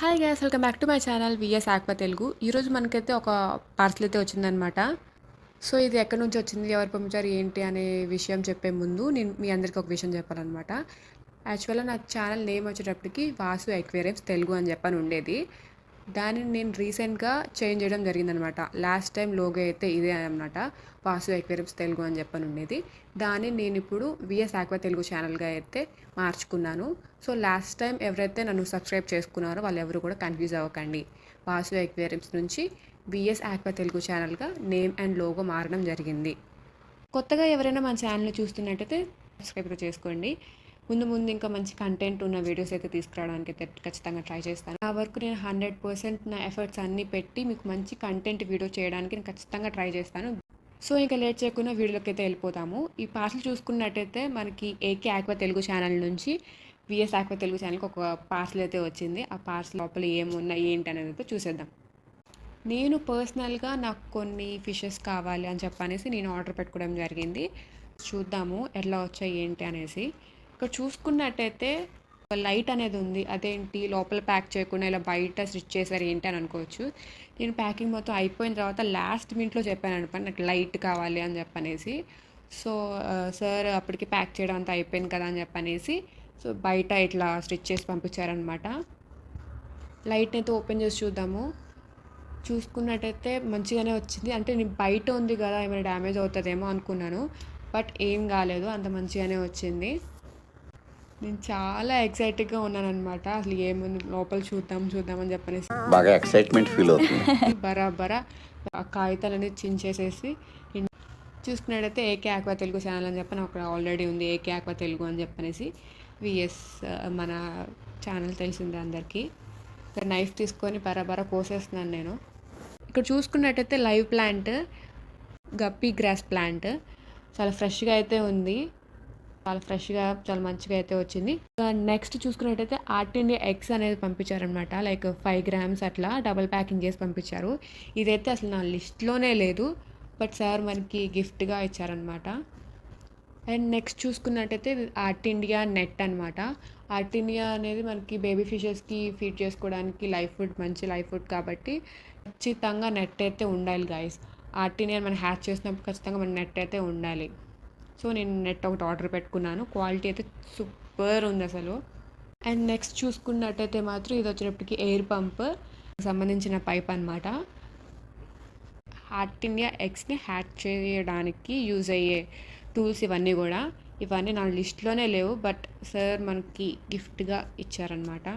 Hi guys, welcome back to my channel VS aqua Telugu. ఈరోజు మనకైతే ఒక పార్సల్ అయితే వచ్చిందనమాట. సో ఇది ఎక్కడి నుంచి వచ్చింది, ఎవరు పంపించారు, ఏంటి అనే విషయం చెప్పే ముందు నేను మీ అందరికీ ఒక విషయం చెప్పాలన్నమాట. యాక్చువల్గా నా ఛానల్ నేమ్ వచ్చేటప్పటికి వాసు ఎక్వేరియంస్ తెలుగు అని చెప్పని ఉండేది. దానిని నేను రీసెంట్గా చేంజ్ చేయడం జరిగిందనమాట. లాస్ట్ టైం లోగో అయితే ఇదే అనమాట, వాసు ఎక్వేరియంస్ తెలుగు అని చెప్పని ఉండేది. దాన్ని నేను ఇప్పుడు విఎస్ ఆక్వా తెలుగు ఛానల్గా అయితే మార్చుకున్నాను. సో లాస్ట్ టైం ఎవరైతే నన్ను సబ్స్క్రైబ్ చేసుకున్నారో వాళ్ళు ఎవరు కూడా కన్ఫ్యూజ్ అవ్వకండి. వాసు ఎక్వేరియంస్ నుంచి విఎస్ ఆక్వా తెలుగు ఛానల్గా నేమ్ అండ్ లోగో మారడం జరిగింది. కొత్తగా ఎవరైనా మన ఛానల్ని చూస్తున్నట్టయితే సబ్స్క్రైబ్ చేసుకోండి. ముందు ముందు ఇంకా మంచి కంటెంట్ ఉన్న వీడియోస్ అయితే తీసుకురావడానికి అయితే ఖచ్చితంగా ట్రై చేస్తాను. ఆ వరకు నేను 100% నా ఎఫర్ట్స్ అన్నీ పెట్టి మీకు మంచి కంటెంట్ వీడియో చేయడానికి నేను ఖచ్చితంగా ట్రై చేస్తాను. సో ఇంకా లేట్ చేయకుండా వీడియోలోకి అయితే వెళ్ళిపోతాము. ఈ పార్సల్ చూసుకున్నట్టయితే మనకి ఏకే ఆక్వా తెలుగు ఛానల్ నుంచి విఎస్ ఆక్వా తెలుగు ఛానల్కి ఒక పార్సల్ అయితే వచ్చింది. ఆ పార్సల్ లోపల ఏమున్నాయి ఏంటి అనేది అయితే చూసేద్దాం. నేను పర్సనల్గా నాకు కొన్ని ఫిషెస్ కావాలి అని చెప్పనేసి నేను ఆర్డర్ పెట్టుకోవడం జరిగింది. చూద్దాము ఎట్లా వచ్చాయి ఏంటి అనేసి. ఇక్కడ చూసుకున్నట్టయితే లైట్ అనేది ఉంది, అదేంటి లోపల ప్యాక్ చేయకుండా ఇలా బయట స్టిచ్ చేశారు ఏంటి అని అనుకోవచ్చు. నేను ప్యాకింగ్ మొత్తం అయిపోయిన తర్వాత లాస్ట్ మినిట్లో చెప్పాను అనుకోండి, నాకు లైట్ కావాలి అని చెప్పనేసి. సో సార్ అప్పటికి ప్యాక్ చేయడం అంతా అయిపోయింది కదా అని చెప్పనేసి సో బయట ఇట్లా స్టిచ్ చేసి పంపించారనమాట. లైట్ అయితే ఓపెన్ చేసి చూద్దాము. చూసుకున్నట్టయితే మంచిగానే వచ్చింది. అంటే నేను బయట ఉంది కదా ఏమైనా డ్యామేజ్ అవుతుందేమో అనుకున్నాను, బట్ ఏం కాలేదు, అంత మంచిగానే వచ్చింది. నేను చాలా ఎక్సైటెడ్గా ఉన్నానమాట. అసలు ఏముంది లోపల చూద్దామని చెప్పనేసి బాగా ఎక్సైట్మెంట్ ఫీల్ అవుతుంది. బరాబరా ఆ కాగితాలన్నీ చించేసేసి చూసుకున్నట్టయితే ఏకే ఆక్వా తెలుగు ఛానల్ అని చెప్పని అక్కడ ఆల్రెడీ ఉంది, ఏకే ఆక్వా తెలుగు అని చెప్పనేసి. విఎస్ మన ఛానల్ తెలిసిందే అందరికీ. ఇక్కడ నైఫ్ తీసుకొని బరాబరా కోసేస్తున్నాను నేను. ఇక్కడ చూసుకున్నట్టయితే live plant, guppy grass plant చాలా ఫ్రెష్గా అయితే ఉంది. చాలా ఫ్రెష్గా చాలా మంచిగా అయితే వచ్చింది. నెక్స్ట్ చూసుకున్నట్టయితే ఆర్ట్ ఇండియా ఎగ్స్ అనేది పంపించారనమాట. లైక్ 5 grams అట్లా డబుల్ ప్యాకింగ్ చేసి పంపించారు. ఇదైతే అసలు నా లిస్ట్లోనే లేదు, బట్ సార్ మనకి గిఫ్ట్గా ఇచ్చారనమాట. అండ్ నెక్స్ట్ చూసుకున్నట్టయితే ఆర్ట్ ఇండియా నెట్ అనమాట. ఆర్ట్ ఇండియా అనేది మనకి బేబీ ఫిషెస్కి ఫీడ్ చేసుకోవడానికి మంచి లైఫ్ ఫుడ్ కాబట్టి ఖచ్చితంగా నెట్ అయితే ఉండాలి గైస్. ఆర్ట్ ఇండియా మనం హ్యాచ్ చేసినప్పుడు ఖచ్చితంగా మన నెట్ అయితే ఉండాలి. సో నేను నెట్ ఒకటి ఆర్డర్ పెట్టుకున్నాను. క్వాలిటీ అయితే సూపర్ ఉంది అసలు. అండ్ నెక్స్ట్ చూసుకున్నట్టయితే మాత్రం ఇది వచ్చేటప్పటికి ఎయిర్ పంప్ సంబంధించిన పైప్ అనమాట. ఆర్ట్ ఇండియా ఎగ్స్ని హ్యాచ్ చేయడానికి యూజ్ అయ్యే టూల్స్ ఇవన్నీ నా లిస్ట్లోనే లేవు, బట్ సార్ మనకి గిఫ్ట్గా ఇచ్చారనమాట.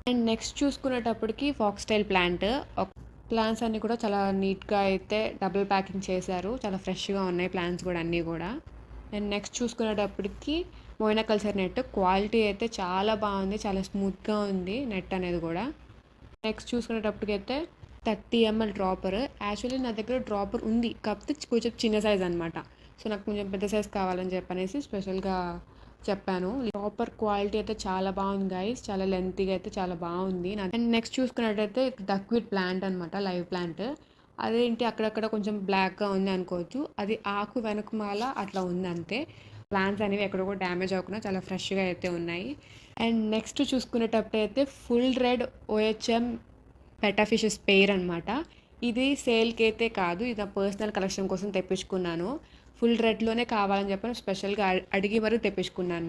అండ్ నెక్స్ట్ చూసుకునేటప్పటికి ఫాక్స్టైల్ ప్లాంట్స్ అన్నీ కూడా చాలా నీట్గా అయితే డబుల్ ప్యాకింగ్ చేశారు. చాలా ఫ్రెష్గా ఉన్నాయి ప్లాంట్స్ కూడా అన్నీ కూడా. అండ్ నెక్స్ట్ చూసుకునేటప్పటికి మోయినా కల్చర్ నెట్ క్వాలిటీ అయితే చాలా బాగుంది, చాలా స్మూత్గా ఉంది నెట్ అనేది కూడా. నెక్స్ట్ చూసుకునేటప్పటికైతే 30 ml డ్రాపర్. యాక్చువల్లీ నా దగ్గర డ్రాపర్ ఉంది, కాకపోతే కొంచెం చిన్న సైజ్ అనమాట. సో నాకు కొంచెం పెద్ద సైజ్ కావాలని చెప్పనేసి స్పెషల్గా చెప్పాను. డ్రాపర్ క్వాలిటీ అయితే చాలా బాగుంది గైస్, చాలా లెంతీగా అయితే చాలా బాగుంది. అండ్ నెక్స్ట్ చూసుకున్నట్టయితే డక్విడ్ ప్లాంట్ అనమాట, లైవ్ ప్లాంట్. అదేంటి అక్కడక్కడ కొంచెం బ్లాక్గా ఉంది అనుకోవచ్చు, అది ఆకు వెనకమాల అట్లా ఉంది అంతే. ప్లాంట్స్ అనేవి ఎక్కడ కూడా డ్యామేజ్ అవ్వకుండా చాలా ఫ్రెష్గా అయితే ఉన్నాయి. అండ్ నెక్స్ట్ చూసుకునేటప్పుడు అయితే ఫుల్ రెడ్ OHM పెటాఫిషెస్ పెయిర్ అనమాట. ఇది సేల్కి అయితే కాదు, ఇది నా పర్సనల్ కలెక్షన్ కోసం తెప్పించుకున్నాను. ఫుల్ రెడ్లోనే కావాలని చెప్పని స్పెషల్గా అడిగి మరీ తెప్పించుకున్నాను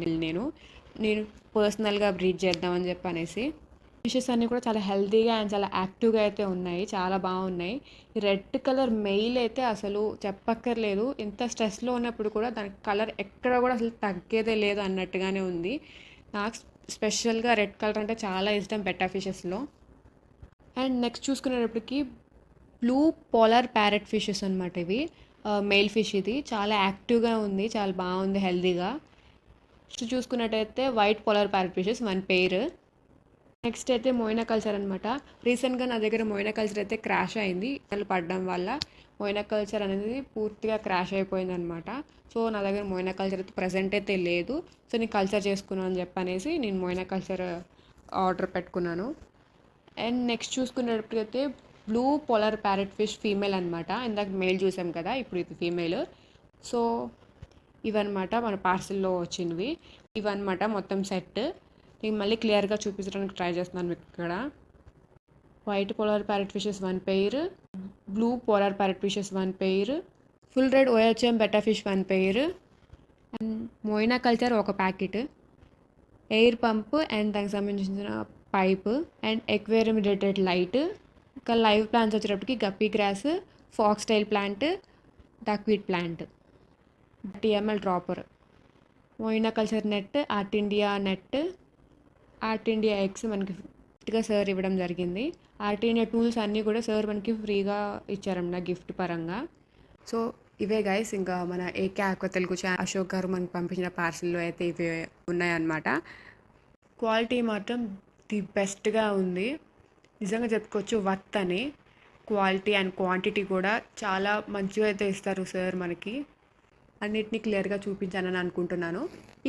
నేను పర్సనల్గా బ్రీడ్ చేద్దామని చెప్పనేసి. ఫిషెస్ అన్నీ కూడా చాలా హెల్తీగా అండ్ చాలా యాక్టివ్గా అయితే ఉన్నాయి, చాలా బాగున్నాయి. రెడ్ కలర్ మెయిల్ అయితే అసలు చెప్పక్కర్లేదు, ఎంత స్ట్రెస్లో ఉన్నప్పుడు కూడా దాని కలర్ ఎక్కడ కూడా అసలు తగ్గేదే లేదు అన్నట్టుగానే ఉంది. నాకు స్పెషల్గా రెడ్ కలర్ అంటే చాలా ఇష్టం బెటా ఫిషెస్లో. అండ్ నెక్స్ట్ చూసుకునేటప్పటికి బ్లూ పోలార్ ప్యారెట్ ఫిషెస్ అనమాట. ఇవి మెయిల్ ఫిష్, ఇది చాలా యాక్టివ్గా ఉంది, చాలా బాగుంది హెల్తీగా. నెక్స్ట్ చూసుకున్నట్టయితే white polar parrot fishes 1 pair. Next అయితే మోయినా కల్చర్ అనమాట. రీసెంట్గా నా దగ్గర మోయినా కల్చర్ అయితే క్రాష్ అయింది, పడడం వల్ల మోయినా కల్చర్ అనేది పూర్తిగా క్రాష్ అయిపోయింది అనమాట. సో నా దగ్గర మోయినా కల్చర్ అయితే ప్రజెంట్ అయితే లేదు. సో నేను కల్చర్ చేసుకున్నాను అని చెప్పనేసి నేను మోయినా కల్చర్ ఆర్డర్ పెట్టుకున్నాను. అండ్ నెక్స్ట్ చూసుకునేటప్పటికైతే blue polar parrot fish female అనమాట. ఇందాక మేల్ చూసాం కదా, ఇప్పుడు ఇది ఫీమేల్. సో ఇవన్నమాట మన పార్సిల్లో వచ్చినవి. ఇవన్నమాట మొత్తం సెట్. నేను మళ్ళీ క్లియర్గా చూపించడానికి ట్రై చేస్తున్నాను మీకు ఇక్కడ. White polar parrot fishes 1 pair, blue polar parrot fishes 1 pair, full red OHM betta fish 1 pair, and moina culture ఒక ప్యాకెట్, ఎయిర్ పంప్ అండ్ దానికి సంబంధించిన pipe and aquarium related light. ఇంకా లైవ్ ప్లాంట్స్ వచ్చేటప్పటికి guppy grass, foxtail plant, duckweed plant, 30 ml dropper, moina culture net, artemia net, artemia eggs మనకి ఫ్రీగా sir ఇవ్వడం జరిగింది. Art India tools అన్నీ కూడా సార్ మనకి ఫ్రీగా ఇచ్చారన్నమాట గిఫ్ట్ పరంగా. సో ఇవే గైస్, ఇంకా మన ఏకే ఆక్వా తెలుగు అశోక్ గారు మనకు పంపించిన పార్సిల్లో అయితే ఇవే ఉన్నాయన్నమాట. క్వాలిటీ మాత్రం ది బెస్ట్గా ఉంది, నిజంగా చెప్పుకోవచ్చు వర్త్ అని. క్వాలిటీ అండ్ క్వాంటిటీ కూడా చాలా మంచిగా అయితే ఇస్తారు సార్ మనకి. అన్నిటినీ క్లియర్గా చూపించానని అనుకుంటున్నాను.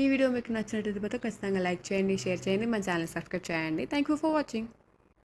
ఈ వీడియో మీకు నచ్చినట్లయితే ఖచ్చితంగా లైక్ చేయండి, షేర్ చేయండి, మన ఛానల్ సబ్స్క్రైబ్ చేయండి. Thank you for watching.